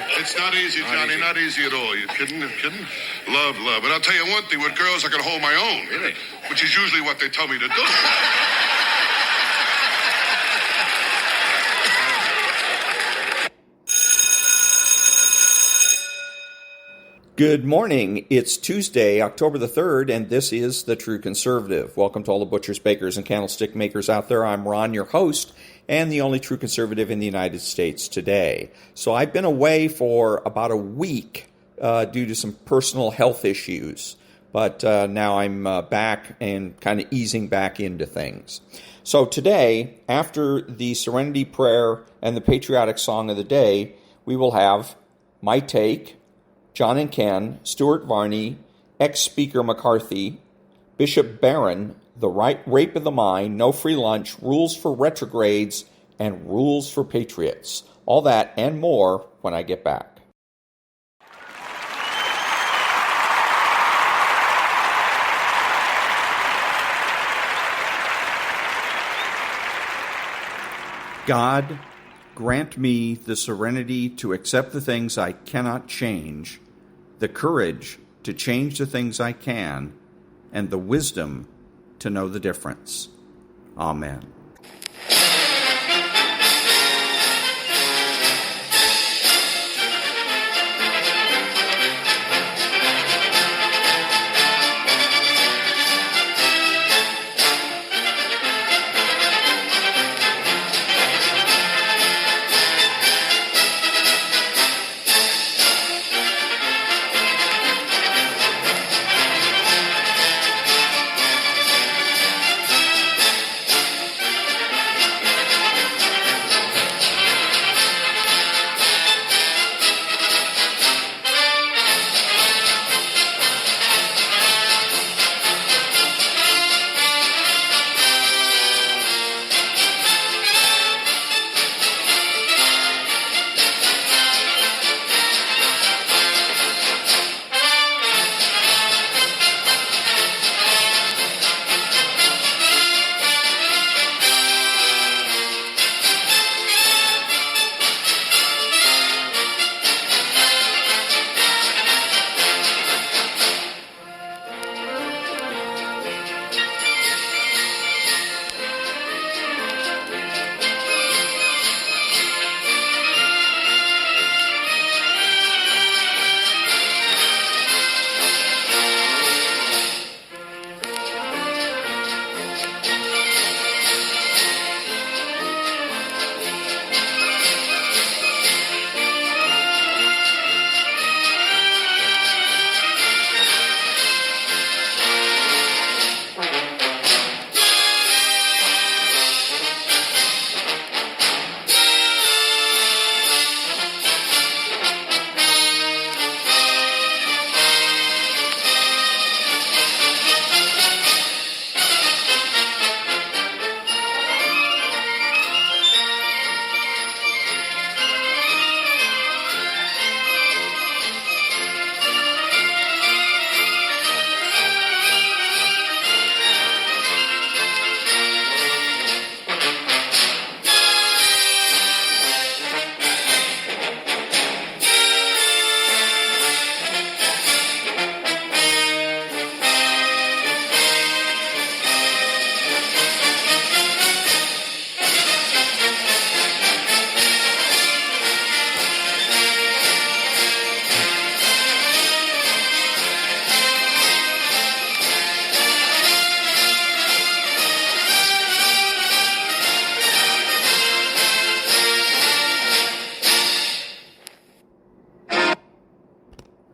It's not easy, Johnny. Not easy at all. You kidding? You kidding? Love. But I'll tell you one thing. With girls, I can hold my own. Really? Which is usually what they tell me to do. Good morning. It's Tuesday, October the 3rd, and this is The True Conservative. Welcome to all the butchers, bakers, and candlestick makers out there. I'm Ron, your host, and the only true conservative in the United States today. So I've been away for about a week due to some personal health issues, but now I'm back and kind of easing back into things. So today, after the Serenity prayer and the patriotic song of the day, we will have my take, John and Ken, Stuart, Varney, ex-Speaker McCarthy, Bishop Barron, the rape of the mind, no free lunch, rules for retrogrades, and rules for patriots. All that and more when I get back. God, grant me the serenity to accept the things I cannot change, the courage to change the things I can, and the wisdom to know the difference. Amen.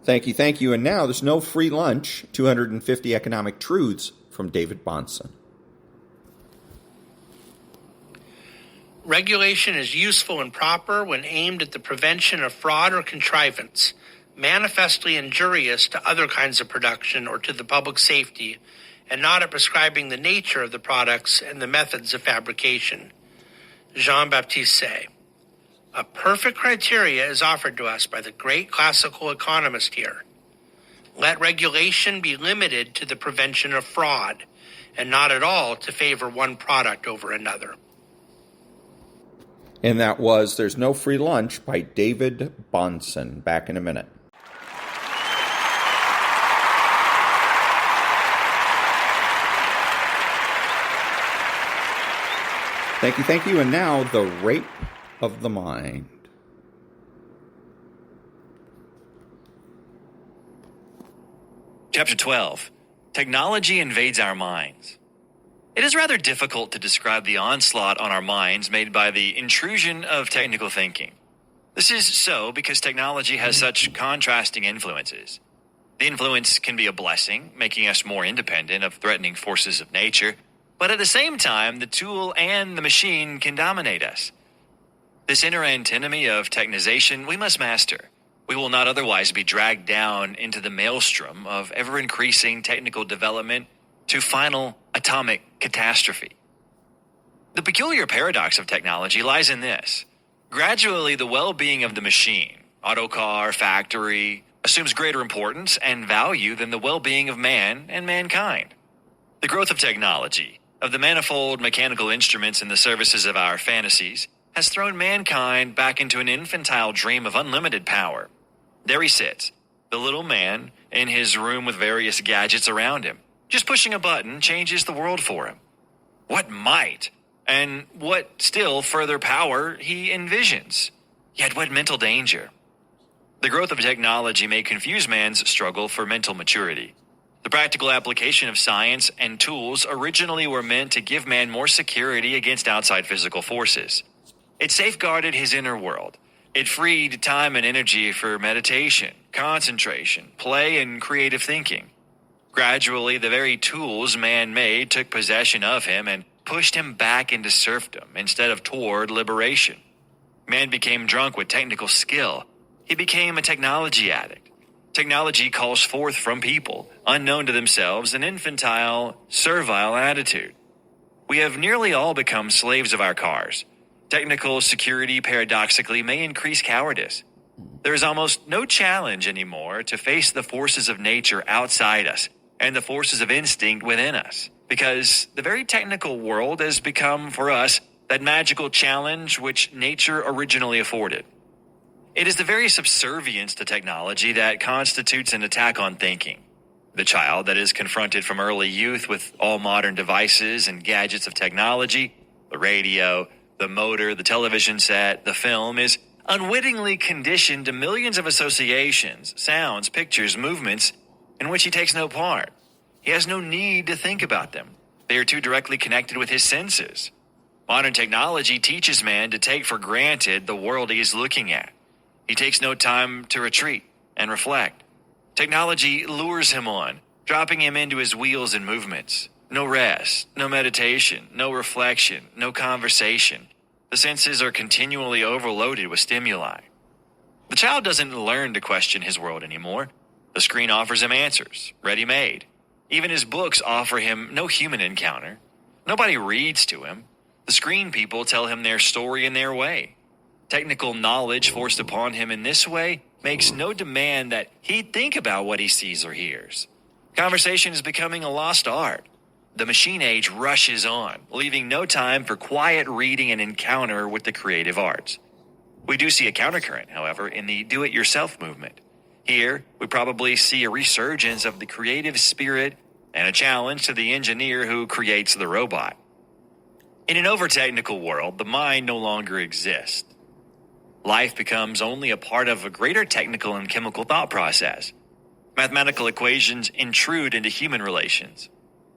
Thank you. And now there's no free lunch, 250 economic truths from David Bahnsen. Regulation is useful and proper when aimed at the prevention of fraud or contrivance, manifestly injurious to other kinds of production or to the public safety, and not at prescribing the nature of the products and the methods of fabrication. Jean-Baptiste Say. A perfect criteria is offered to us by the great classical economist here. Let regulation be limited to the prevention of fraud, and not at all to favor one product over another. And that was There's No Free Lunch by David Bahnsen. Back in a minute. Thank you. And now, The Rape of the Mind. Chapter 12. Technology invades our minds. It is rather difficult to describe the onslaught on our minds made by the intrusion of technical thinking. This is so because technology has such contrasting influences. The influence can be a blessing, making us more independent of threatening forces of nature, but at the same time, the tool and the machine can dominate us. This inner antinomy of technization we must master. We will not otherwise be dragged down into the maelstrom of ever-increasing technical development to final atomic catastrophe. The peculiar paradox of technology lies in this. Gradually, the well-being of the machine, auto car, factory, assumes greater importance and value than the well-being of man and mankind. The growth of technology, of the manifold mechanical instruments in the services of our fantasies, has thrown mankind back into an infantile dream of unlimited power. There he sits, the little man, in his room with various gadgets around him. Just pushing a button changes the world for him. What might, and what still further power he envisions. Yet what mental danger. The growth of technology may confuse man's struggle for mental maturity. The practical application of science and tools originally were meant to give man more security against outside physical forces. It safeguarded his inner world. It freed time and energy for meditation, concentration, play, and creative thinking. Gradually, the very tools man made took possession of him and pushed him back into serfdom instead of toward liberation. Man became drunk with technical skill. He became a technology addict. Technology calls forth from people, unknown to themselves, an infantile, servile attitude. We have nearly all become slaves of our cars. Technical security, paradoxically, may increase cowardice. There is almost no challenge anymore to face the forces of nature outside us and the forces of instinct within us, because the very technical world has become, for us, that magical challenge which nature originally afforded. It is the very subservience to technology that constitutes an attack on thinking. The child that is confronted from early youth with all modern devices and gadgets of technology, the radio, the motor, the television set, the film, is unwittingly conditioned to millions of associations, sounds, pictures, movements, in which he takes no part. He has no need to think about them. They are too directly connected with his senses. Modern technology teaches man to take for granted the world he is looking at. He takes no time to retreat and reflect. Technology lures him on, dropping him into his wheels and movements. No rest, no meditation, no reflection, no conversation. The senses are continually overloaded with stimuli. The child doesn't learn to question his world anymore. The screen offers him answers, ready-made. Even his books offer him no human encounter. Nobody reads to him. The screen people tell him their story in their way. Technical knowledge forced upon him in this way makes no demand that he think about what he sees or hears. Conversation is becoming a lost art. The machine age rushes on, leaving no time for quiet reading and encounter with the creative arts. We do see a countercurrent, however, in the do-it-yourself movement. Here, we probably see a resurgence of the creative spirit and a challenge to the engineer who creates the robot. In an over-technical world, the mind no longer exists. Life becomes only a part of a greater technical and chemical thought process. Mathematical equations intrude into human relations.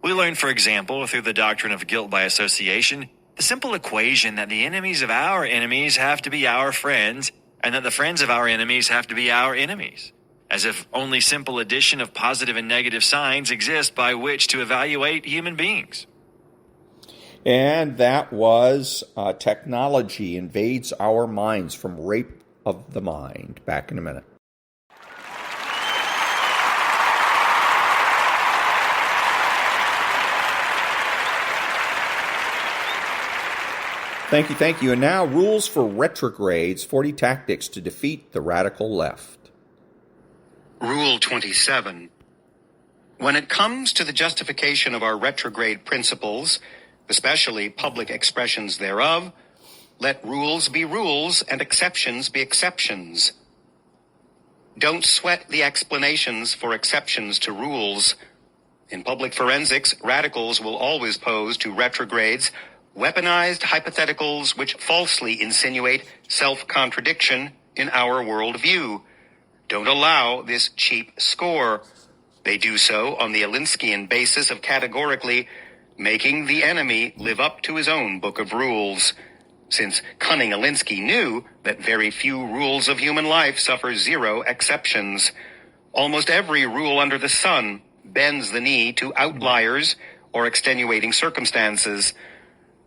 We learn, for example, through the doctrine of guilt by association, the simple equation that the enemies of our enemies have to be our friends, and that the friends of our enemies have to be our enemies, as if only simple addition of positive and negative signs exist by which to evaluate human beings. And that was Technology Invades Our Minds from Rape of the Mind. Back in a minute. Thank you. And now, rules for retrogrades, 40 tactics to defeat the radical left. Rule 27. When it comes to the justification of our retrograde principles, especially public expressions thereof, Let rules be rules and exceptions be exceptions. Don't sweat the explanations for exceptions to rules. In public forensics, radicals will always pose to retrogrades weaponized hypotheticals which falsely insinuate self-contradiction in our worldview. Don't allow this cheap score. They do so on the Alinskian basis of categorically making the enemy live up to his own book of rules. Since cunning Alinsky knew that very few rules of human life suffer zero exceptions. Almost every rule under the sun bends the knee to outliers or extenuating circumstances.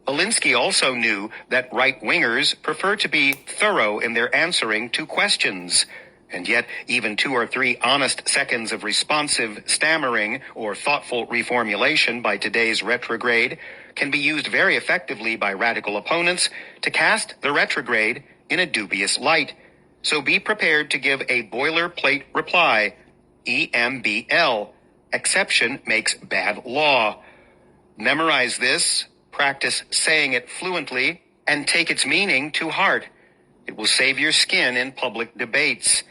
Alinsky also knew that right-wingers prefer to be thorough in their answering to questions, and yet even 2 or 3 honest seconds of responsive stammering or thoughtful reformulation by today's retrograde can be used very effectively by radical opponents to cast the retrograde in a dubious light. So be prepared to give a boilerplate reply, EMBL, exception makes bad law. Memorize this, practice saying it fluently, and take its meaning to heart. It will save your skin in public debates.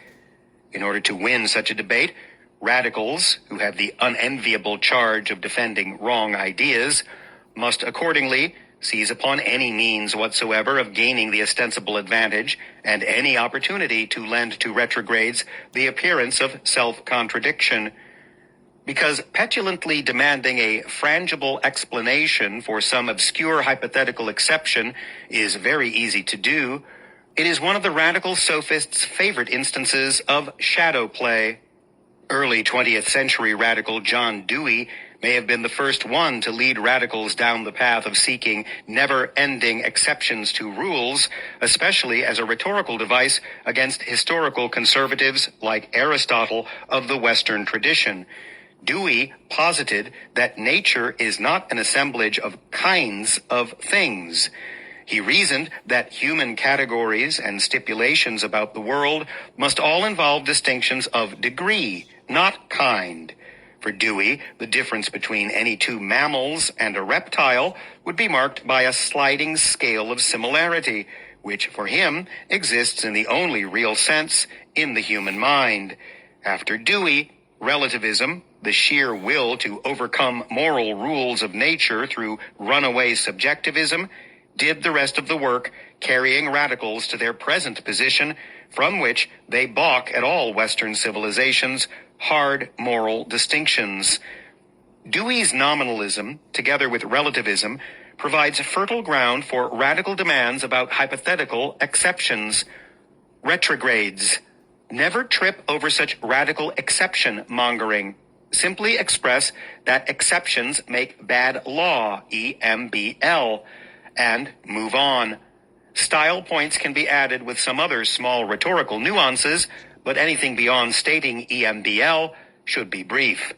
In order to win such a debate, radicals, who have the unenviable charge of defending wrong ideas, must accordingly seize upon any means whatsoever of gaining the ostensible advantage and any opportunity to lend to retrogrades the appearance of self-contradiction. Because petulantly demanding a frangible explanation for some obscure hypothetical exception is very easy to do, it is one of the radical sophists' favorite instances of shadow play. Early 20th century radical John Dewey may have been the first one to lead radicals down the path of seeking never-ending exceptions to rules, especially as a rhetorical device against historical conservatives like Aristotle of the Western tradition. Dewey posited that nature is not an assemblage of kinds of things. He reasoned that human categories and stipulations about the world must all involve distinctions of degree, not kind. For Dewey, the difference between any 2 mammals and a reptile would be marked by a sliding scale of similarity, which for him exists in the only real sense in the human mind. After Dewey, relativism, the sheer will to overcome moral rules of nature through runaway subjectivism, did the rest of the work, carrying radicals to their present position, from which they balk at all Western civilization's hard moral distinctions. Dewey's nominalism, together with relativism, provides fertile ground for radical demands about hypothetical exceptions. Retrogrades. Never trip over such radical exception-mongering. Simply express that exceptions make bad law, EMBL, and move on. Style points can be added with some other small rhetorical nuances, but anything beyond stating EMBL should be brief.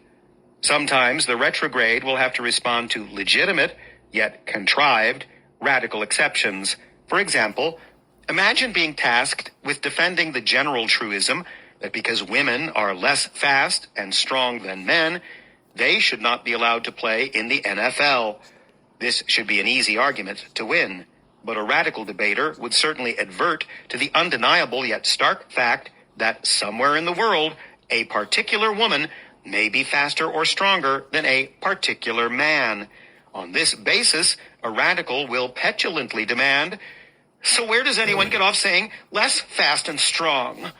Sometimes the retrograde will have to respond to legitimate, yet contrived, radical exceptions. For example, imagine being tasked with defending the general truism that because women are less fast and strong than men, they should not be allowed to play in the NFL. This should be an easy argument to win, but a radical debater would certainly advert to the undeniable yet stark fact that somewhere in the world, a particular woman may be faster or stronger than a particular man. On this basis, a radical will petulantly demand, so where does anyone get off saying less fast and strong?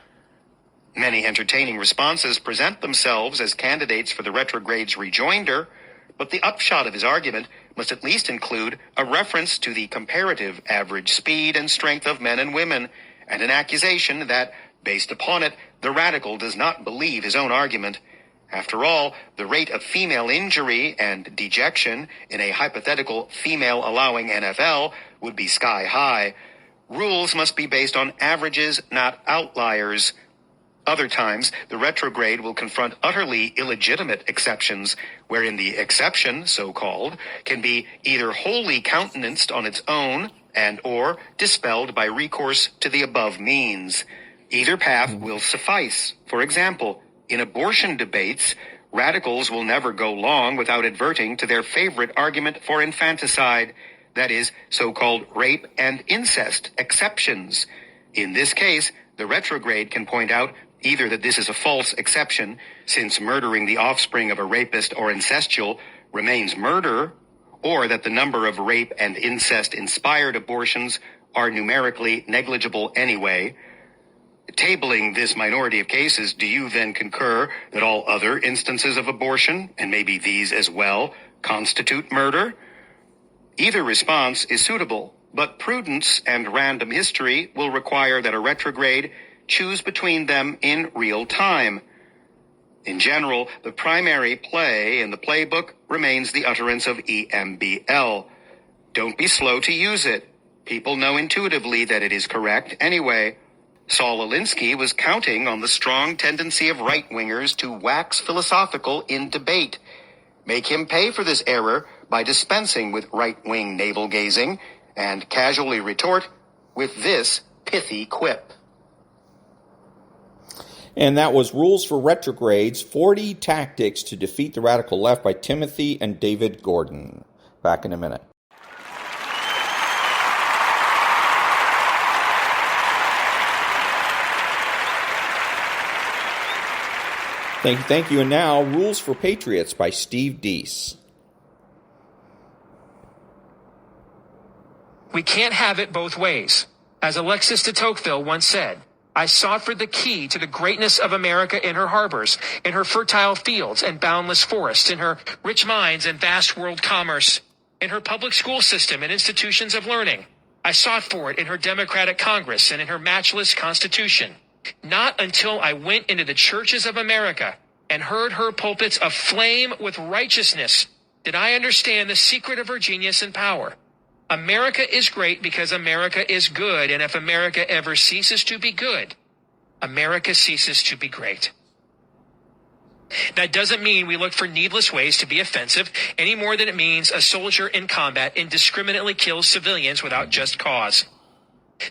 Many entertaining responses present themselves as candidates for the retrograde's rejoinder, but the upshot of his argument must at least include a reference to the comparative average speed and strength of men and women, and an accusation that, based upon it, the radical does not believe his own argument. After all, the rate of female injury and dejection in a hypothetical female-allowing NFL would be sky high. Rules must be based on averages, not outliers. Other times, the retrograde will confront utterly illegitimate exceptions, wherein the exception, so-called, can be either wholly countenanced on its own and or dispelled by recourse to the above means. Either path will suffice. For example, in abortion debates, radicals will never go long without adverting to their favorite argument for infanticide. that is, so-called rape and incest exceptions. In this case, the retrograde can point out either that this is a false exception, since murdering the offspring of a rapist or incestual remains murder, or that the number of rape and incest-inspired abortions are numerically negligible anyway. Tabling this minority of cases, do you then concur that all other instances of abortion, and maybe these as well, constitute murder? Either response is suitable, but prudence and random history will require that a retrograde choose between them in real time. In general, the primary play in the playbook remains the utterance of EMBL. Don't be slow to use it. People know intuitively that it is correct anyway. Saul Alinsky was counting on the strong tendency of right-wingers to wax philosophical in debate. Make him pay for this error by dispensing with right-wing navel-gazing, and casually retort with this pithy quip. And that was Rules for Retrogrades, 40 Tactics to Defeat the Radical Left by Timothy and David Gordon. Back in a minute. Thank you. And now, Rules for Patriots by Steve Deese. We can't have it both ways. As Alexis de Tocqueville once said, I sought for the key to the greatness of America in her harbors, in her fertile fields and boundless forests, in her rich mines and vast world commerce, in her public school system and institutions of learning. I sought for it in her democratic Congress and in her matchless Constitution. Not until I went into the churches of America and heard her pulpits aflame with righteousness did I understand the secret of her genius and power. America is great because America is good, and if America ever ceases to be good, America ceases to be great. That doesn't mean we look for needless ways to be offensive any more than it means a soldier in combat indiscriminately kills civilians without just cause.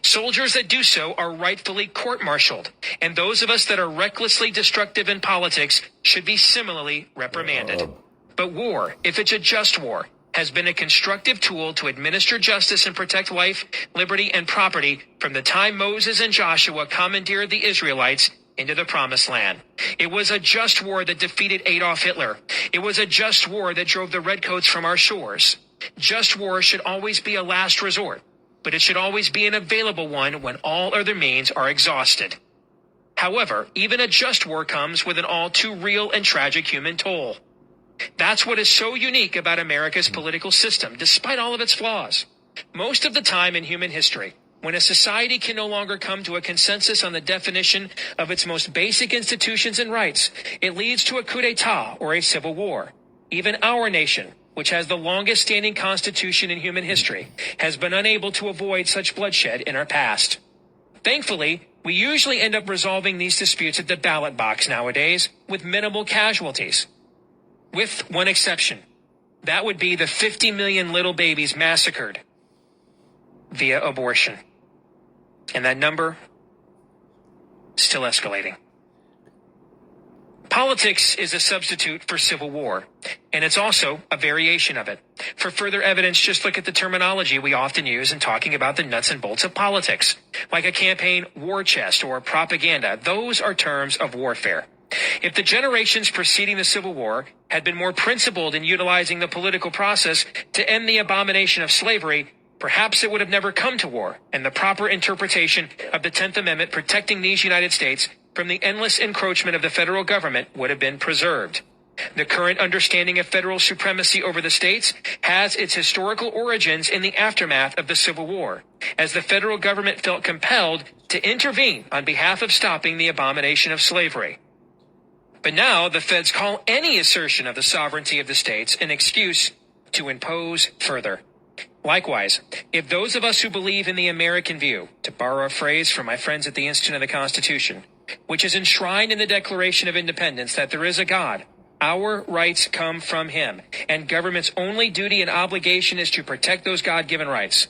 Soldiers that do so are rightfully court-martialed, and those of us that are recklessly destructive in politics should be similarly reprimanded. But war, if it's a just war, has been a constructive tool to administer justice and protect life, liberty, and property from the time Moses and Joshua commandeered the Israelites into the Promised Land. It was a just war that defeated Adolf Hitler. It was a just war that drove the Redcoats from our shores. Just war should always be a last resort, but it should always be an available one when all other means are exhausted. However, even a just war comes with an all too real and tragic human toll. That's what is so unique about America's political system, despite all of its flaws. Most of the time in human history, when a society can no longer come to a consensus on the definition of its most basic institutions and rights, it leads to a coup d'etat or a civil war. Even our nation, which has the longest standing constitution in human history, has been unable to avoid such bloodshed in our past. Thankfully, we usually end up resolving these disputes at the ballot box nowadays with minimal casualties. With one exception. That would be the 50 million little babies massacred via abortion. And that number still escalating. Politics is a substitute for civil war, and it's also a variation of it. For further evidence, just look at the terminology we often use in talking about the nuts and bolts of politics, like a campaign war chest or propaganda. Those are terms of warfare. If the generations preceding the Civil War had been more principled in utilizing the political process to end the abomination of slavery, perhaps it would have never come to war, and the proper interpretation of the 10th Amendment protecting these United States from the endless encroachment of the federal government would have been preserved. The current understanding of federal supremacy over the states has its historical origins in the aftermath of the Civil War, as the federal government felt compelled to intervene on behalf of stopping the abomination of slavery. But now the feds call any assertion of the sovereignty of the states an excuse to impose further. Likewise, if those of us who believe in the American view, to borrow a phrase from my friends at the Institute of the Constitution, which is enshrined in the Declaration of Independence that there is a God, our rights come from him, and government's only duty and obligation is to protect those God-given rights.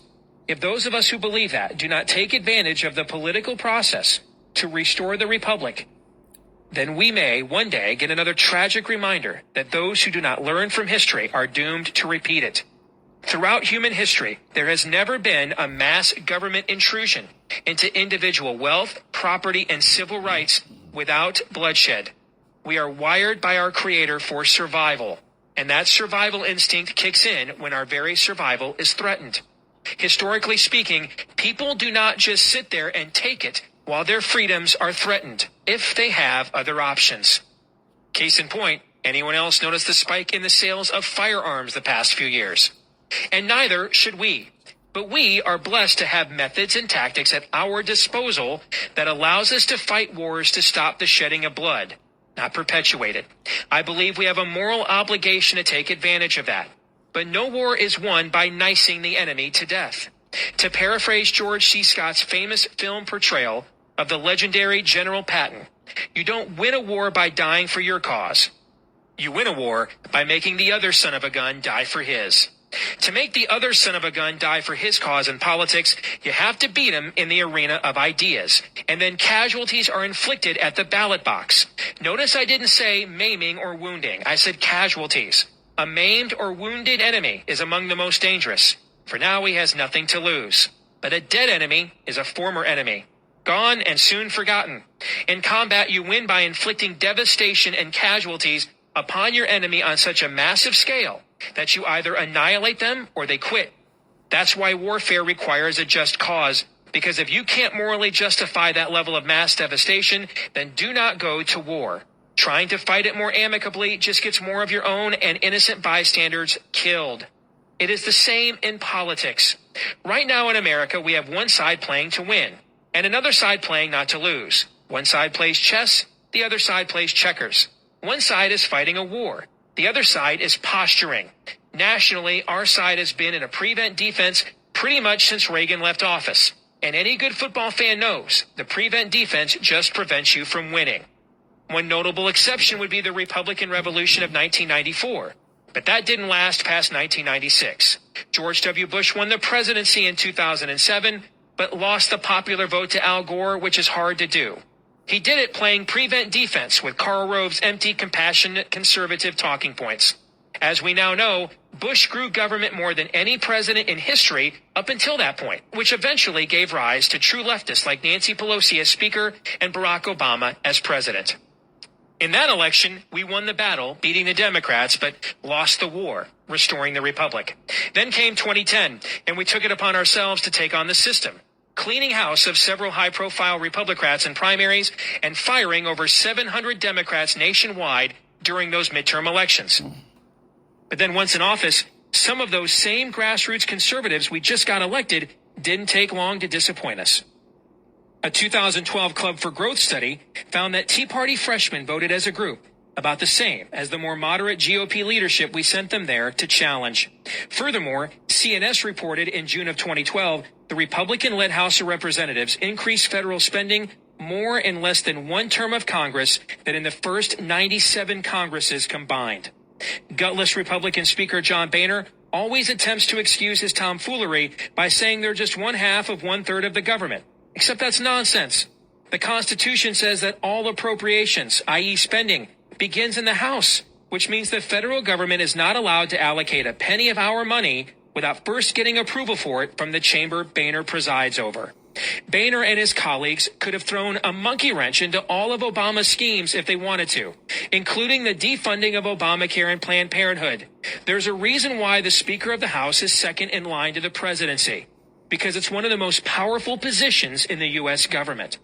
If those of us who believe that do not take advantage of the political process to restore the republic, then we may one day get another tragic reminder that those who do not learn from history are doomed to repeat it. Throughout human history, there has never been a mass government intrusion into individual wealth, property, and civil rights without bloodshed. We are wired by our Creator for survival, and that survival instinct kicks in when our very survival is threatened. Historically speaking, people do not just sit there and take it while their freedoms are threatened, if they have other options. Case in point, anyone else notice the spike in the sales of firearms the past few years? And neither should we. But we are blessed to have methods and tactics at our disposal that allows us to fight wars to stop the shedding of blood, not perpetuate it. I believe we have a moral obligation to take advantage of that. But no war is won by nicing the enemy to death. To paraphrase George C. Scott's famous film portrayal of the legendary General Patton, you don't win a war by dying for your cause. You win a war by making the other son of a gun die for his. To make the other son of a gun die for his cause in politics, you have to beat him in the arena of ideas, and then casualties are inflicted at the ballot box. Notice I didn't say maiming or wounding. I said casualties. A maimed or wounded enemy is among the most dangerous. For now, he has nothing to lose. But a dead enemy is a former enemy, gone and soon forgotten. In combat, you win by inflicting devastation and casualties upon your enemy on such a massive scale that you either annihilate them or they quit. That's why warfare requires a just cause, because if you can't morally justify that level of mass devastation, then do not go to war. Trying to fight it more amicably just gets more of your own and innocent bystanders killed. It is the same in politics. Right now in America, we have one side playing to win and another side playing not to lose. One side plays chess, the other side plays checkers. One side is fighting a war. The other side is posturing. Nationally, our side has been in a prevent defense pretty much since Reagan left office. And any good football fan knows the prevent defense just prevents you from winning. One notable exception would be the Republican Revolution of 1994. But that didn't last past 1996. George W. Bush won the presidency in 2007, but lost the popular vote to Al Gore, which is hard to do. He did it playing prevent defense with Karl Rove's empty, compassionate, conservative talking points. As we now know, Bush grew government more than any president in history up until that point, which eventually gave rise to true leftists like Nancy Pelosi as Speaker and Barack Obama as President. In that election, we won the battle, beating the Democrats, but lost the war, restoring the Republic. Then came 2010, and we took it upon ourselves to take on the system, cleaning house of several high-profile Republicans in primaries and firing over 700 Democrats nationwide during those midterm elections. But then once in office, some of those same grassroots conservatives we just got elected didn't take long to disappoint us. A 2012 Club for Growth study found that Tea Party freshmen voted as a group about the same as the more moderate GOP leadership we sent them there to challenge. Furthermore, CNS reported in June of 2012 the Republican-led House of Representatives increased federal spending more in less than one term of Congress than in the first 97 Congresses combined. Gutless Republican Speaker John Boehner always attempts to excuse his tomfoolery by saying they're just one half of 1/3 of the government. Except that's nonsense. The Constitution says that all appropriations, i.e. spending, begins in the House, which means the federal government is not allowed to allocate a penny of our money without first getting approval for it from the chamber Boehner presides over. Boehner and his colleagues could have thrown a monkey wrench into all of Obama's schemes if they wanted to, including the defunding of Obamacare and Planned Parenthood. There's a reason why the Speaker of the House is second in line to the presidency, because it's one of the most powerful positions in the U.S. government.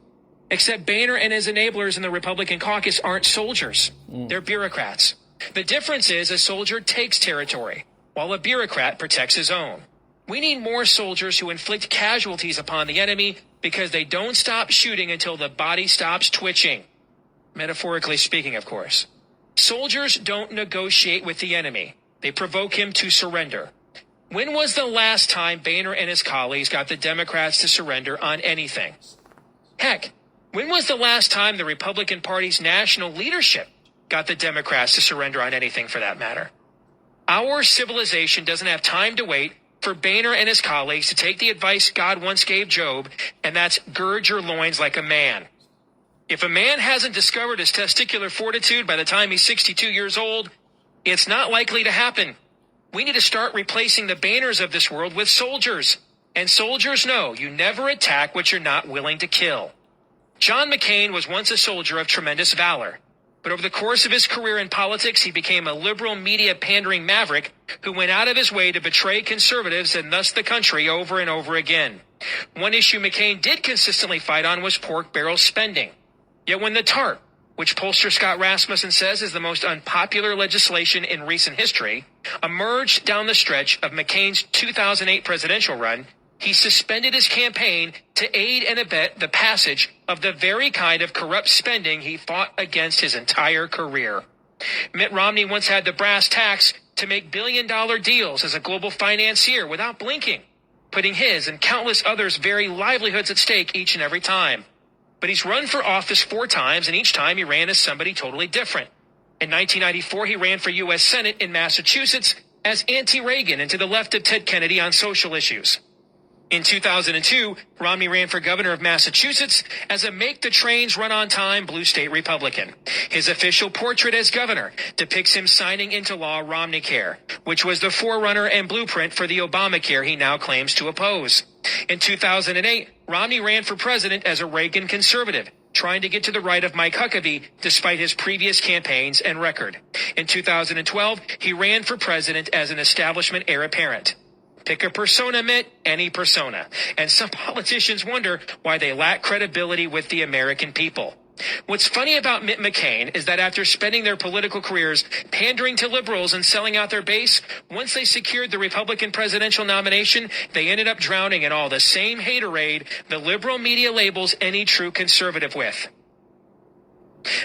Except Boehner and his enablers in the Republican caucus aren't soldiers. They're bureaucrats. The difference is a soldier takes territory, while a bureaucrat protects his own. We need more soldiers who inflict casualties upon the enemy because they don't stop shooting until the body stops twitching. Metaphorically speaking, of course. Soldiers don't negotiate with the enemy. They provoke him to surrender. When was the last time Boehner and his colleagues got the Democrats to surrender on anything? Heck, when was the last time the Republican Party's national leadership got the Democrats to surrender on anything for that matter? Our civilization doesn't have time to wait for Boehner and his colleagues to take the advice God once gave Job, and that's gird your loins like a man. If a man hasn't discovered his testicular fortitude by the time he's 62 years old, it's not likely to happen. We need to start replacing the banners of this world with soldiers. And soldiers know you never attack what you're not willing to kill. John McCain was once a soldier of tremendous valor. But over the course of his career in politics, he became a liberal media pandering maverick who went out of his way to betray conservatives and thus the country over and over again. One issue McCain did consistently fight on was pork barrel spending. Yet when the TARP, which pollster Scott Rasmussen says is the most unpopular legislation in recent history, emerged down the stretch of McCain's 2008 presidential run, he suspended his campaign to aid and abet the passage of the very kind of corrupt spending he fought against his entire career. Mitt Romney once had the brass tacks to make billion-dollar deals as a global financier without blinking, putting his and countless others' very livelihoods at stake each and every time. But he's run for office 4 times, and each time he ran as somebody totally different. In 1994, he ran for U.S. Senate in Massachusetts as anti-Reagan and to the left of Ted Kennedy on social issues. In 2002, Romney ran for governor of Massachusetts as a make-the-trains-run-on-time blue state Republican. His official portrait as governor depicts him signing into law Romneycare, which was the forerunner and blueprint for the Obamacare he now claims to oppose. In 2008, Romney ran for president as a Reagan conservative, trying to get to the right of Mike Huckabee despite his previous campaigns and record. In 2012, he ran for president as an establishment heir apparent. Pick a persona, Mitt, any persona. And some politicians wonder why they lack credibility with the American people. What's funny about Mitt McCain is that after spending their political careers pandering to liberals and selling out their base, once they secured the Republican presidential nomination, they ended up drowning in all the same haterade the liberal media labels any true conservative with.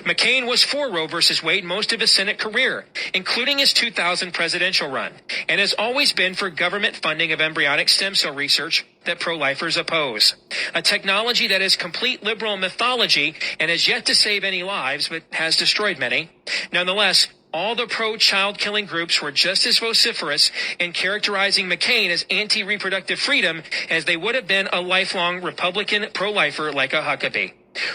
McCain was for Roe versus Wade most of his Senate career, including his 2000 presidential run, and has always been for government funding of embryonic stem cell research that pro-lifers oppose. A technology that is complete liberal mythology and has yet to save any lives, but has destroyed many. Nonetheless, all the pro-child killing groups were just as vociferous in characterizing McCain as anti-reproductive freedom as they would have been a lifelong Republican pro-lifer like a Huckabee.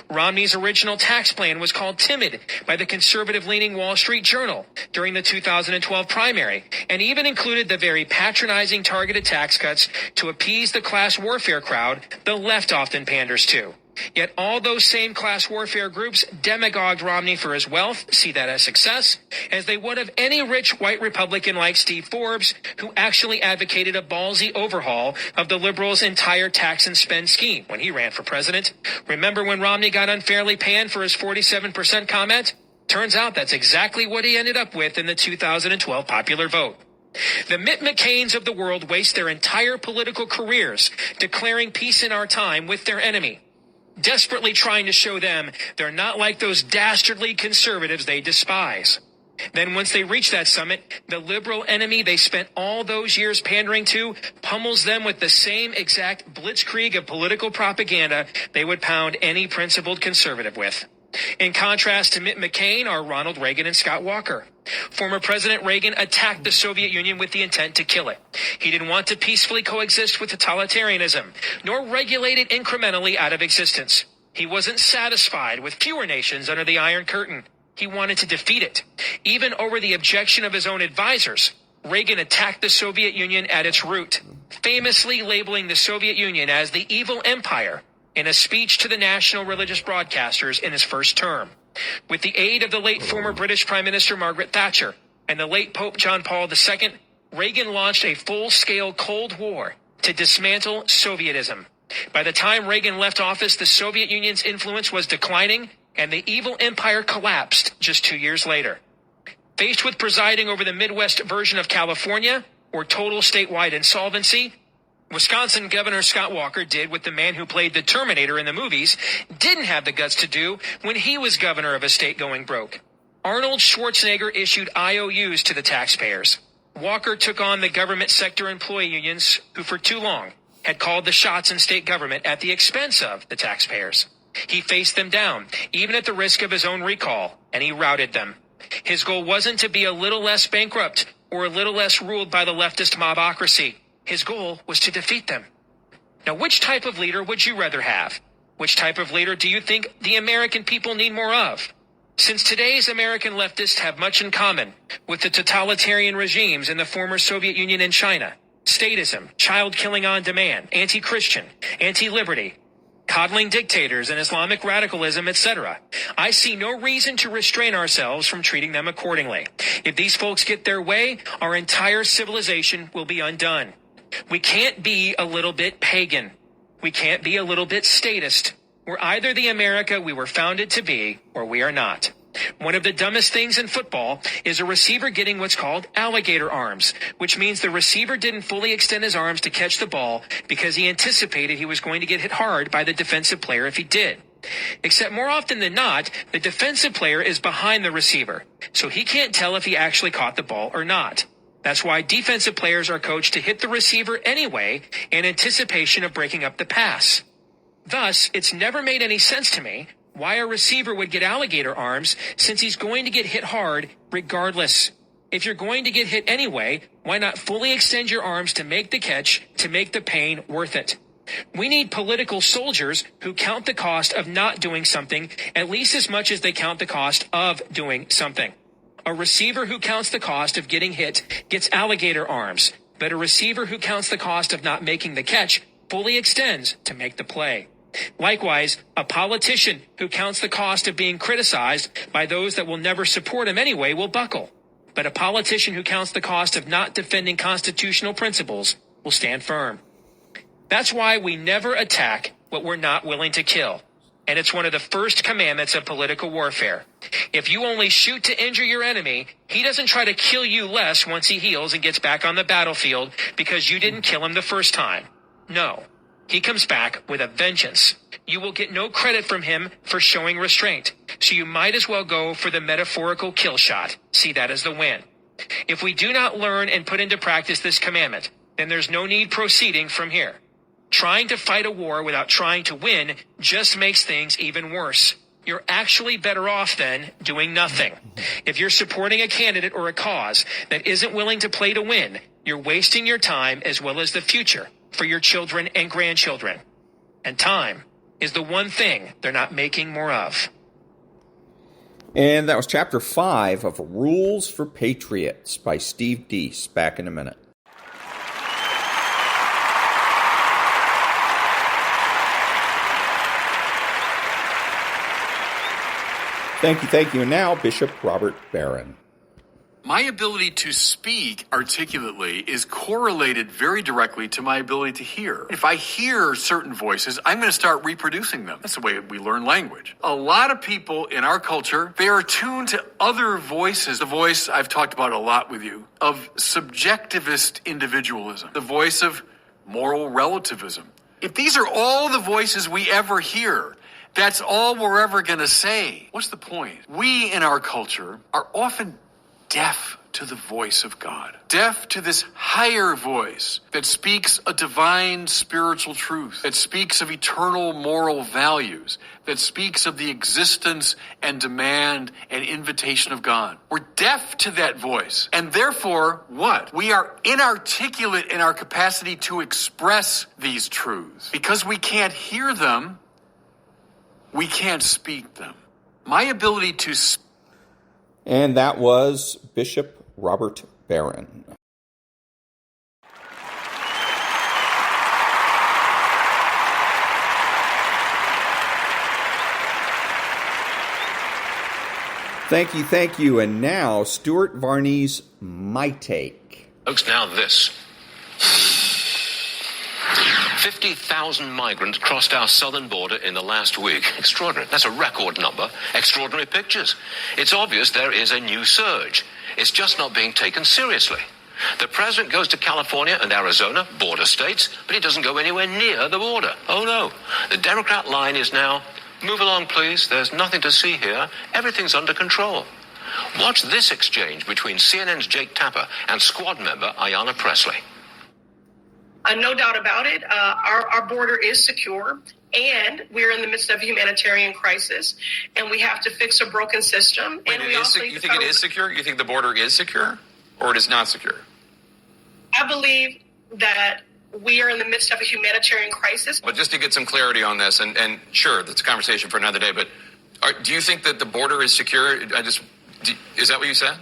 Romney's original tax plan was called timid by the conservative-leaning Wall Street Journal during the 2012 primary, and even included the very patronizing targeted tax cuts to appease the class warfare crowd the left often panders to. Yet all those same class warfare groups demagogued Romney for his wealth, see that as success, as they would of any rich white Republican like Steve Forbes, who actually advocated a ballsy overhaul of the liberals' entire tax and spend scheme when he ran for president. Remember when Romney got unfairly panned for his 47% comment? Turns out that's exactly what he ended up with in the 2012 popular vote. The Mitt McCains of the world waste their entire political careers declaring peace in our time with their enemy, desperately trying to show them they're not like those dastardly conservatives they despise. Then once they reach that summit, the liberal enemy they spent all those years pandering to pummels them with the same exact blitzkrieg of political propaganda they would pound any principled conservative with. In contrast to Mitt McCain are Ronald Reagan and Scott Walker. Former President Reagan attacked the Soviet Union with the intent to kill it. He didn't want to peacefully coexist with totalitarianism, nor regulate it incrementally out of existence. He wasn't satisfied with fewer nations under the Iron Curtain. He wanted to defeat it. Even over the objection of his own advisors, Reagan attacked the Soviet Union at its root, famously labeling the Soviet Union as the evil empire in a speech to the national religious broadcasters in his first term. With the aid of the late former British Prime Minister Margaret Thatcher and the late Pope John Paul II, Reagan launched a full-scale Cold War to dismantle Sovietism. By the time Reagan left office, the Soviet Union's influence was declining, and the evil empire collapsed just 2 years later. Faced with presiding over the Midwest version of California, or total statewide insolvency, Wisconsin Governor Scott Walker did what the man who played the Terminator in the movies didn't have the guts to do when he was governor of a state going broke. Arnold Schwarzenegger issued IOUs to the taxpayers. Walker took on the government sector employee unions who for too long had called the shots in state government at the expense of the taxpayers. He faced them down, even at the risk of his own recall, and he routed them. His goal wasn't to be a little less bankrupt or a little less ruled by the leftist mobocracy. His goal was to defeat them. Now, which type of leader would you rather have? Which type of leader do you think the American people need more of? Since today's American leftists have much in common with the totalitarian regimes in the former Soviet Union and China, statism, child killing on demand, anti-Christian, anti-liberty, coddling dictators and Islamic radicalism, etc., I see no reason to restrain ourselves from treating them accordingly. If these folks get their way, our entire civilization will be undone. We can't be a little bit pagan. We can't be a little bit statist. We're either the America we were founded to be, or we are not. One of the dumbest things in football is a receiver getting what's called alligator arms, which means the receiver didn't fully extend his arms to catch the ball because he anticipated he was going to get hit hard by the defensive player if he did. Except more often than not, the defensive player is behind the receiver, so he can't tell if he actually caught the ball or not. That's why defensive players are coached to hit the receiver anyway in anticipation of breaking up the pass. Thus, it's never made any sense to me why a receiver would get alligator arms since he's going to get hit hard regardless. If you're going to get hit anyway, why not fully extend your arms to make the catch, to make the pain worth it? We need political soldiers who count the cost of not doing something at least as much as they count the cost of doing something. A receiver who counts the cost of getting hit gets alligator arms, but a receiver who counts the cost of not making the catch fully extends to make the play. Likewise, a politician who counts the cost of being criticized by those that will never support him anyway will buckle. But a politician who counts the cost of not defending constitutional principles will stand firm. That's why we never attack what we're not willing to kill. And it's one of the first commandments of political warfare. If you only shoot to injure your enemy, he doesn't try to kill you less once he heals and gets back on the battlefield because you didn't kill him the first time. No. He comes back with a vengeance. You will get no credit from him for showing restraint, so you might as well go for the metaphorical kill shot. See that as the win. If we do not learn and put into practice this commandment, then there's no need proceeding from here. Trying to fight a war without trying to win just makes things even worse. You're actually better off then doing nothing. If you're supporting a candidate or a cause that isn't willing to play to win, you're wasting your time as well as the future for your children and grandchildren. And time is the one thing they're not making more of. And that was Chapter 5 of Rules for Patriots by Steve Deese. Back in a minute. Thank you. And now, Bishop Robert Barron. My ability to speak articulately is correlated very directly to my ability to hear. If I hear certain voices, I'm going to start reproducing them. That's the way we learn language. A lot of people in our culture, they are attuned to other voices. The voice I've talked about a lot with you, of subjectivist individualism, the voice of moral relativism. If these are all the voices we ever hear, that's all we're ever going to say. What's the point? We in our culture are often deaf to the voice of God, deaf to this higher voice that speaks a divine spiritual truth, that speaks of eternal moral values, that speaks of the existence and demand and invitation of God. We're deaf to that voice. And therefore, what? We are inarticulate in our capacity to express these truths. Because we can't hear them, we can't speak them. My ability to speak. And that was Bishop Robert Barron. Thank you. And now, Stuart Varney's My Take. Folks, now this. 50,000 migrants crossed our southern border in the last week. Extraordinary. That's a record number. Extraordinary pictures. It's obvious there is a new surge. It's just not being taken seriously. The president goes to California and Arizona, border states, but he doesn't go anywhere near the border. Oh, no. The Democrat line is now, move along, please. There's nothing to see here. Everything's under control. Watch this exchange between CNN's Jake Tapper and squad member Ayanna Pressley. No doubt about it. Our border is secure, and we're in the midst of a humanitarian crisis, and we have to fix a broken system. Wait, and you think it is secure? You think the border is secure, or it is not secure? I believe that we are in the midst of a humanitarian crisis. But just to get some clarity on this, and sure, that's a conversation for another day, but Do you think that the border is secure? Is that what you said?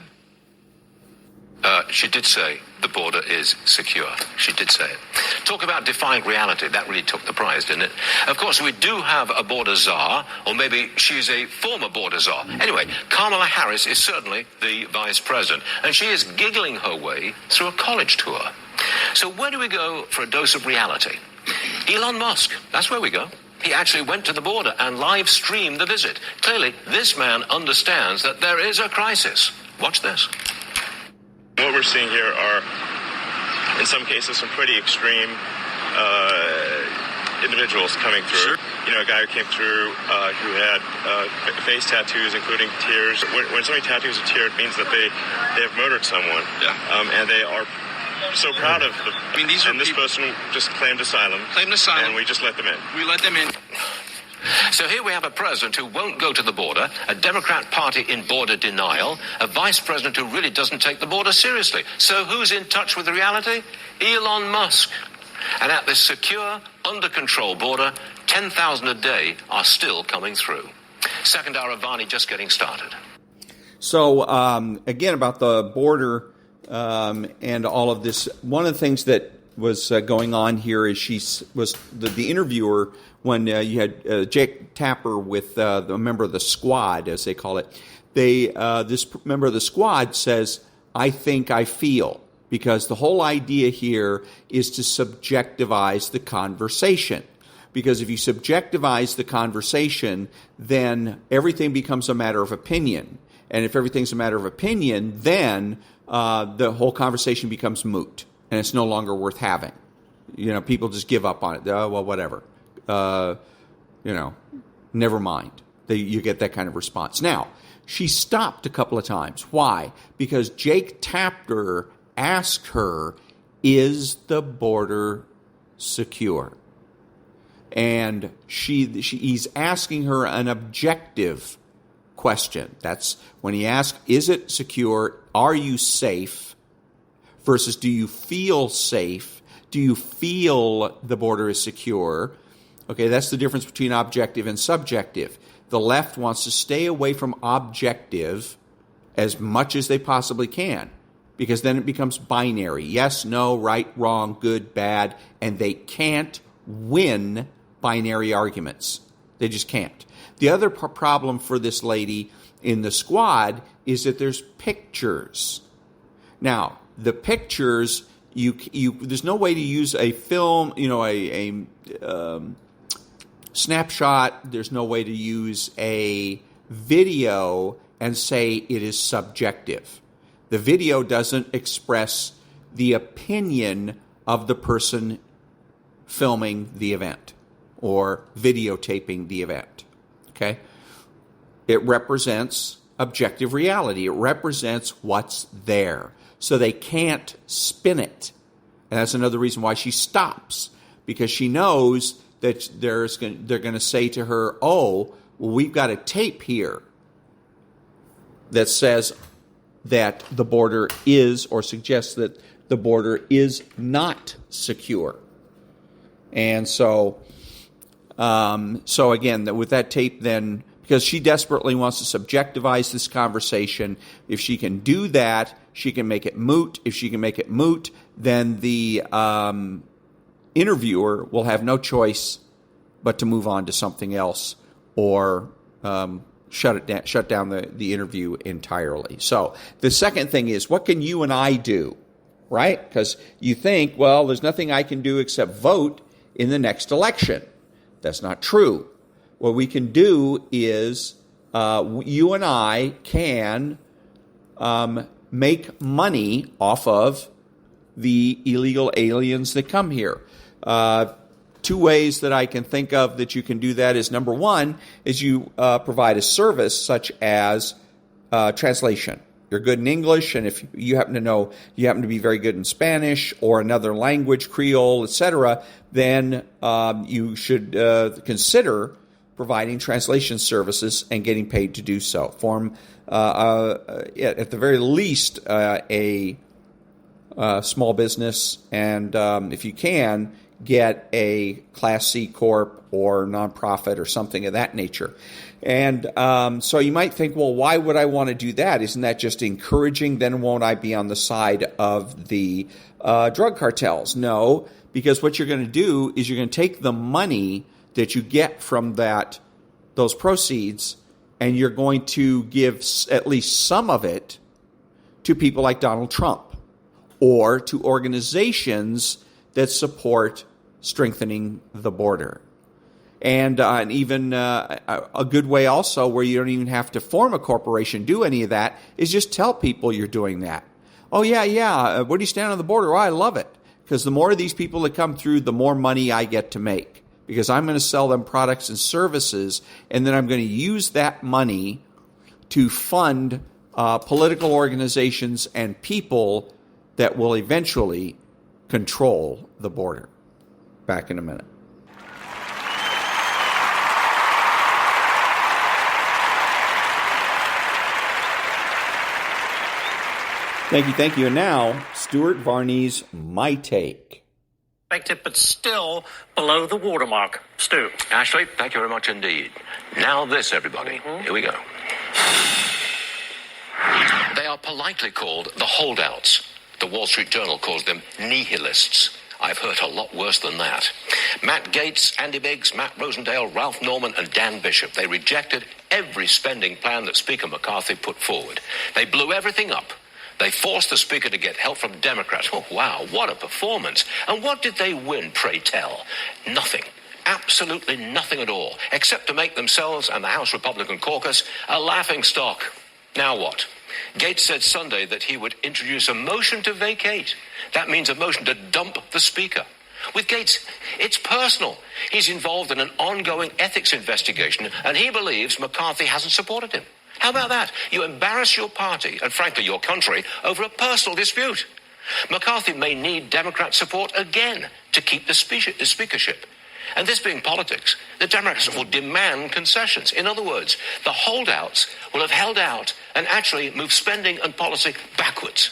She did say the border is secure. She did say it. Talk about defying reality. That really took the prize, didn't it? Of course, we do have a border czar, or maybe she's a former border czar. Anyway, Kamala Harris is certainly the vice president, and she is giggling her way through a college tour. So where do we go for a dose of reality? Elon Musk. That's where we go. He actually went to the border and live streamed the visit. Clearly, this man understands that there is a crisis. Watch this. What we're seeing here are, in some cases, some pretty extreme individuals coming through. Sure. You know, a guy who came through who had face tattoos, including tears. When somebody tattoos a tear, it means that they have murdered someone. Yeah. And they are so proud of the... I mean, these are this person just claimed asylum. And we just let them in. We let them in. So here we have a president who won't go to the border, a Democrat Party in border denial, a vice president who really doesn't take the border seriously. So who's in touch with the reality? Elon Musk. And at this secure, under-control border, 10,000 a day are still coming through. Second hour of Varney just getting started. So, again, about the border and all of this, one of the things that was going on here is she was the interviewer when you had Jake Tapper with the member of the squad, as they call it. This member of the squad says, "I think I feel," because the whole idea here is to subjectivize the conversation. Because if you subjectivize the conversation, then everything becomes a matter of opinion. And if everything's a matter of opinion, then the whole conversation becomes moot, and it's no longer worth having. You know, people just give up on it. Well, whatever. Never mind. You get that kind of response. Now, she stopped a couple of times. Why? Because Jake Tapper asked her, "Is the border secure?" And he's asking her an objective question. That's when he asks, "Is it secure? Are you safe?" versus, "Do you feel safe? Do you feel the border is secure?" Okay, that's the difference between objective and subjective. The left wants to stay away from objective as much as they possibly can, because then it becomes binary. Yes, no, right, wrong, good, bad, and they can't win binary arguments. They just can't. The other problem for this lady in the squad is that there's pictures. Now, the pictures, there's no way to use a film, a snapshot. There's no way to use a video and say it is subjective. The video doesn't express the opinion of the person filming the event or videotaping the event. Okay? It represents objective reality. It represents what's there. So they can't spin it. And that's another reason why she stops, because she knows that they're going to say to her, "Oh, well, we've got a tape here that says that the border is, or suggests that the border is not secure." And so again, with that tape, then, because she desperately wants to subjectivize this conversation, if she can do that, she can make it moot. If she can make it moot, then the interviewer will have no choice but to move on to something else, or shut down the interview entirely. So the second thing is, what can you and I do, right? Because you think, well, there's nothing I can do except vote in the next election. That's not true. What we can do is you and I can make money off of the illegal aliens that come here. Two ways that I can think of that you can do that is, number one, is you provide a service such as translation. You're good in English, and if you happen to be very good in Spanish or another language, Creole, etc., then you should consider providing translation services and getting paid to do so. Form, at the very least, a small business, and if you can, get a Class C Corp or nonprofit or something of that nature. And so you might think, well, why would I want to do that? Isn't that just encouraging? Then won't I be on the side of the drug cartels? No, because what you're going to do is you're going to take the money that you get from those proceeds, and you're going to give at least some of it to people like Donald Trump or to organizations that support strengthening the border. And even a good way also where you don't even have to form a corporation, do any of that, is just tell people you're doing that. Oh, yeah, where do you stand on the border? Oh, I love it. Because the more of these people that come through, the more money I get to make. Because I'm going to sell them products and services, and then I'm going to use that money to fund political organizations and people that will eventually control the border. Back in a minute. Thank you. And now, Stuart Varney's My Take. But still below the watermark. Stu. Ashley, thank you very much indeed. Now this, everybody. Here we go. They are politely called the holdouts. The Wall Street Journal calls them nihilists. I've heard a lot worse than that. Matt Gaetz, Andy Biggs, Matt Rosendale, Ralph Norman, and Dan Bishop. They rejected every spending plan that Speaker McCarthy put forward. They blew everything up. They forced the Speaker to get help from Democrats. Oh, wow, what a performance. And what did they win, pray tell? Nothing. Absolutely nothing at all, except to make themselves and the House Republican caucus a laughingstock. Now what? Gaetz said Sunday that he would introduce a motion to vacate. That means a motion to dump the Speaker. With Gaetz, it's personal. He's involved in an ongoing ethics investigation, and he believes McCarthy hasn't supported him. How about that? You embarrass your party, and frankly your country, over a personal dispute. McCarthy may need Democrat support again to keep the speakership. And this being politics, the Democrats will demand concessions. In other words, the holdouts will have held out and actually moved spending and policy backwards.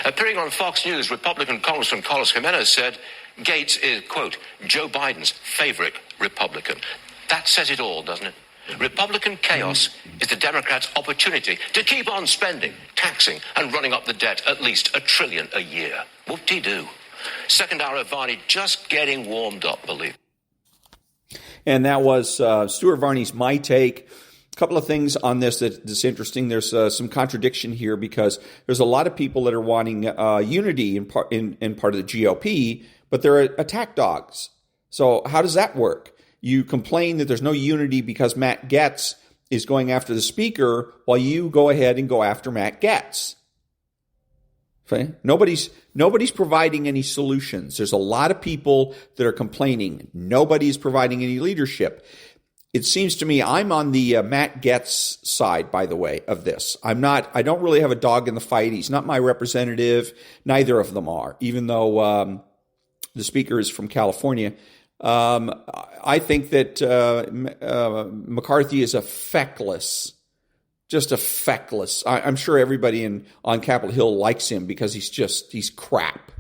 Appearing on Fox News, Republican Congressman Carlos Jimenez said Gaetz is, quote, Joe Biden's favorite Republican. That says it all, doesn't it? Republican chaos is the Democrats' opportunity to keep on spending, taxing, and running up the debt at least $1 trillion a year. Whoop-de-doo. Second hour of Varney just getting warmed up, believe. And that was Stuart Varney's My Take. A couple of things on this that's interesting. There's some contradiction here because there's a lot of people that are wanting unity in part of the GOP, but they're attack dogs. So how does that work? You complain that there's no unity because Matt Gaetz is going after the Speaker while you go ahead and go after Matt Gaetz. Okay? Nobody's providing any solutions. There's a lot of people that are complaining. Nobody's providing any leadership. It seems to me I'm on the Matt Gaetz side, by the way, of this. I don't really have a dog in the fight. He's not my representative. Neither of them are, even though the Speaker is from California. I think that McCarthy is just a feckless. I'm sure everybody on Capitol Hill likes him because he's crap.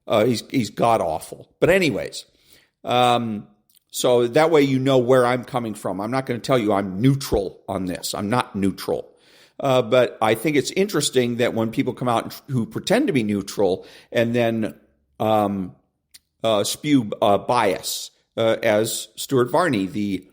He's god awful. But anyways, so that way you know where I'm coming from. I'm not going to tell you I'm neutral on this. I'm not neutral. But I think it's interesting that when people come out who pretend to be neutral and then spew bias, as Stuart Varney, the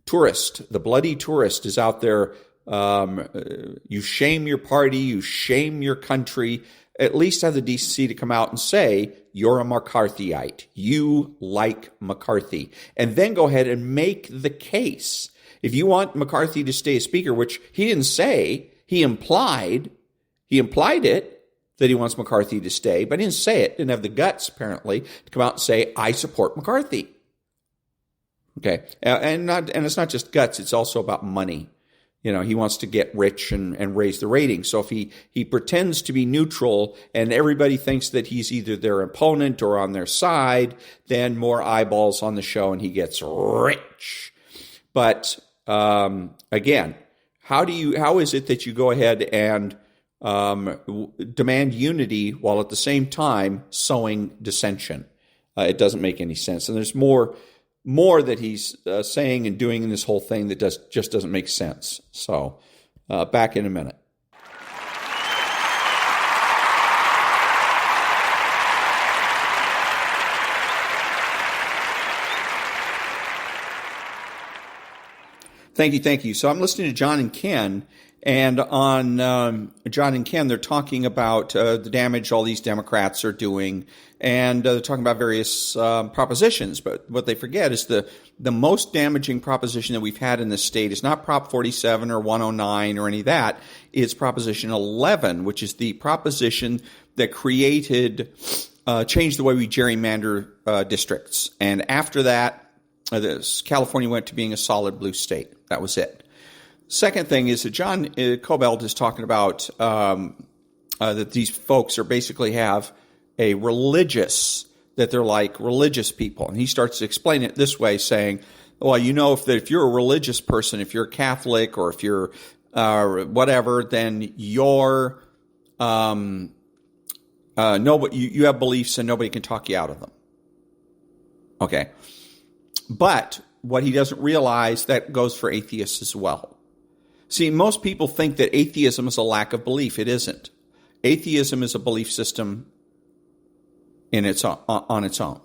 tourist, the bloody tourist, is out there. You shame your party, you shame your country. At least have the decency to come out and say, you're a McCarthyite. You like McCarthy. And then go ahead and make the case. If you want McCarthy to stay a speaker, which he didn't say, he implied it, that he wants McCarthy to stay, but he didn't say it, didn't have the guts, apparently, to come out and say, I support McCarthy. Okay, and it's not just guts, it's also about money. You know, he wants to get rich and raise the ratings. So if he pretends to be neutral and everybody thinks that he's either their opponent or on their side, then more eyeballs on the show and he gets rich. But again, how is it that you go ahead and demand unity while at the same time sowing dissension? It doesn't make any sense. And there's more that he's saying and doing in this whole thing that just doesn't make sense. So back in a minute. Thank you. So I'm listening to John and Ken, and on John and Ken, they're talking about the damage all these Democrats are doing, and they're talking about various propositions. But what they forget is the most damaging proposition that we've had in this state is not Prop 47 or 109 or any of that. It's Proposition 11, which is the proposition that changed the way we gerrymander districts. And after that, California went to being a solid blue state. That was it. Second thing is that John Cobelt is talking about that these folks are basically have a religious, that they're like religious people. And he starts to explain it this way, saying, well, if you're a religious person, if you're Catholic or if you're whatever, then you're nobody, you have beliefs and nobody can talk you out of them. Okay. But what he doesn't realize, that goes for atheists as well. See, most people think that atheism is a lack of belief. It isn't. Atheism is a belief system on its own.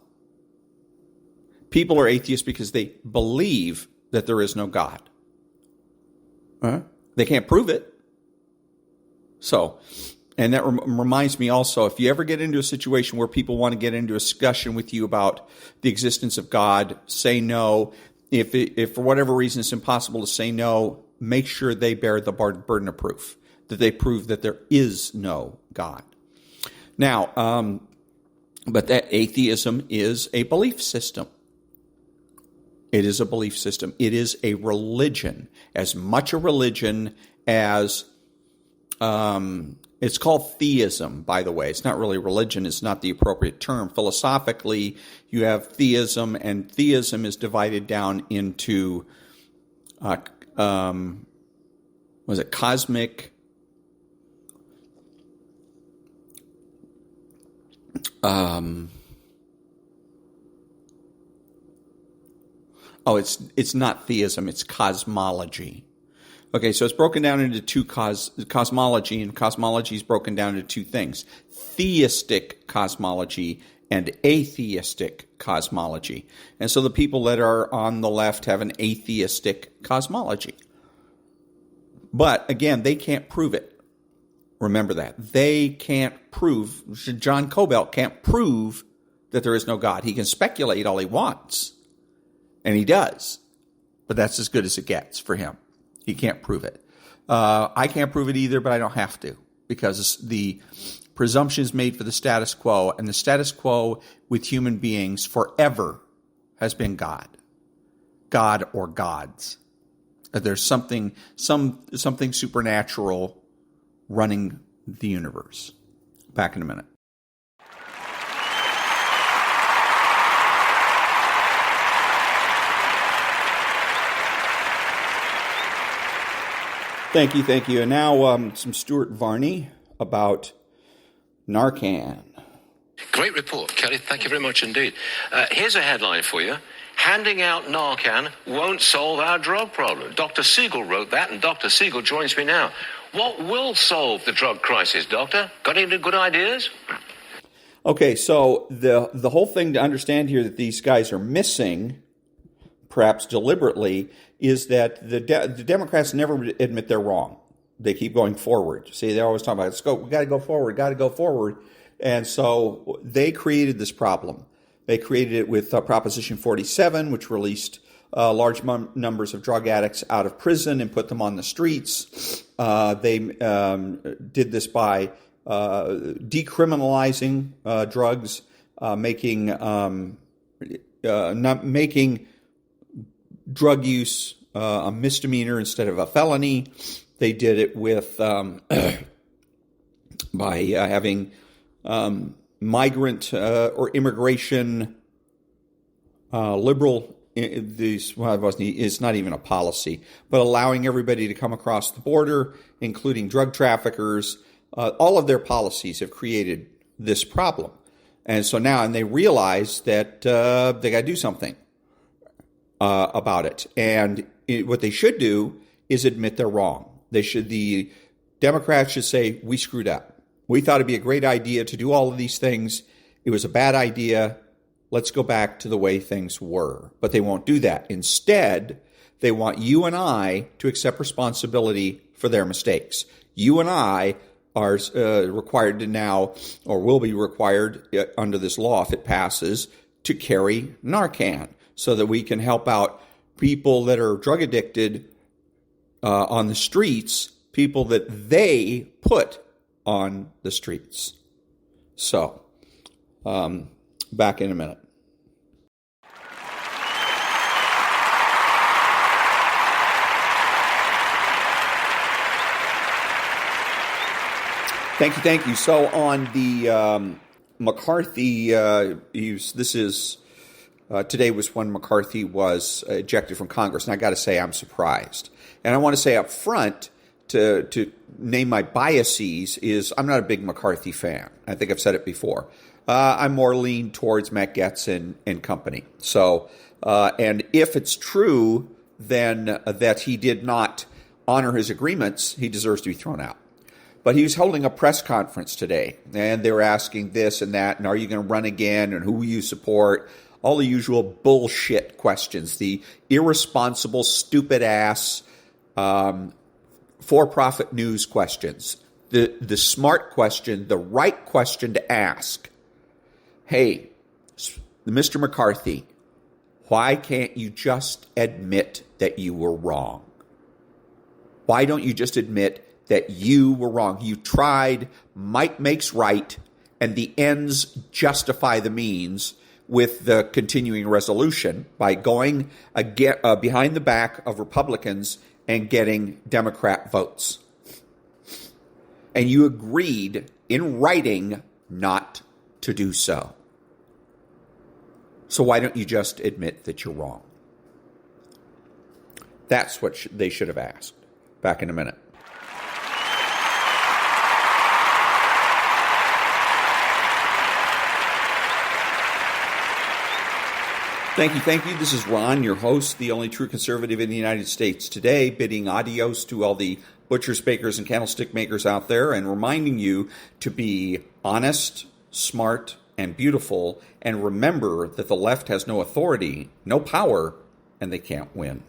People are atheists because they believe that there is no God. They can't prove it. So, and that reminds me also, if you ever get into a situation where people want to get into a discussion with you about the existence of God, say no. If for whatever reason it's impossible to say no, make sure they bear the burden of proof, that they prove that there is no God. Now, but that atheism is a belief system. It is a belief system. It is a religion, as much a religion as it's called theism, by the way. It's not really religion. It's not the appropriate term. Philosophically, you have theism, and theism is divided down into, cosmic, it's not theism, it's cosmology. Okay, so it's broken down into two cosmology, and cosmology is broken down into two things: theistic cosmology and atheistic cosmology. And so the people that are on the left have an atheistic cosmology. But again, they can't prove it. Remember that. They can't prove, John Cobelt can't prove that there is no God. He can speculate all he wants, and he does, but that's as good as it gets for him. He can't prove it. I can't prove it either, but I don't have to, because the presumption is made for the status quo, and the status quo with human beings forever has been God or gods. There's something supernatural running the universe. Back in a minute. Thank you. And now some Stuart Varney about Narcan. Great report, Kelly. Thank you very much indeed. Here's a headline for you. Handing out Narcan won't solve our drug problem. Dr. Siegel wrote that, and Dr. Siegel joins me now. What will solve the drug crisis, Doctor? Got any good ideas? Okay, so the whole thing to understand here that these guys are missing, perhaps deliberately, is that the Democrats never admit they're wrong. They keep going forward. See, they always talk about, we got to go forward. And so they created this problem. They created it with Proposition 47, which released large numbers of drug addicts out of prison and put them on the streets. They did this by decriminalizing drugs, making drug use a misdemeanor instead of a felony. They did it with by having migrant or immigration liberal. It's not even a policy, but allowing everybody to come across the border, including drug traffickers. All of their policies have created this problem. And so now, and they realize that they got to do something about it. And what they should do is admit they're wrong. The Democrats should say, we screwed up. We thought it'd be a great idea to do all of these things. It was a bad idea. Let's go back to the way things were. But they won't do that. Instead, they want you and I to accept responsibility for their mistakes. You and I are required to now, or will be required under this law if it passes, to carry Narcan so that we can help out people that are drug addicted on the streets, people that they put on the streets. So, back in a minute. Thank you. So on the McCarthy, today was when McCarthy was ejected from Congress, and I got to say I'm surprised. And I want to say up front, to name my biases, is I'm not a big McCarthy fan. I think I've said it before. I'm more lean towards Matt Gaetz and company. So, and if it's true, then that he did not honor his agreements, he deserves to be thrown out. But he was holding a press conference today, and they were asking this and that, and are you going to run again, and who will you support? All the usual bullshit questions, the irresponsible, stupid-ass, for-profit news questions. The smart question, the right question to ask. Hey, Mr. McCarthy, why can't you just admit that you were wrong? Why don't you just admit that you were wrong? You tried, might makes right, and the ends justify the means with the continuing resolution by going behind the back of Republicans and getting Democrat votes. And you agreed in writing not to do so. So why don't you just admit that you're wrong? That's what they should have asked. Back in a minute. Thank you. This is Ron, your host, the only true conservative in the United States today, bidding adios to all the butchers, bakers, and candlestick makers out there, and reminding you to be honest, smart, and beautiful, and remember that the left has no authority, no power, and they can't win.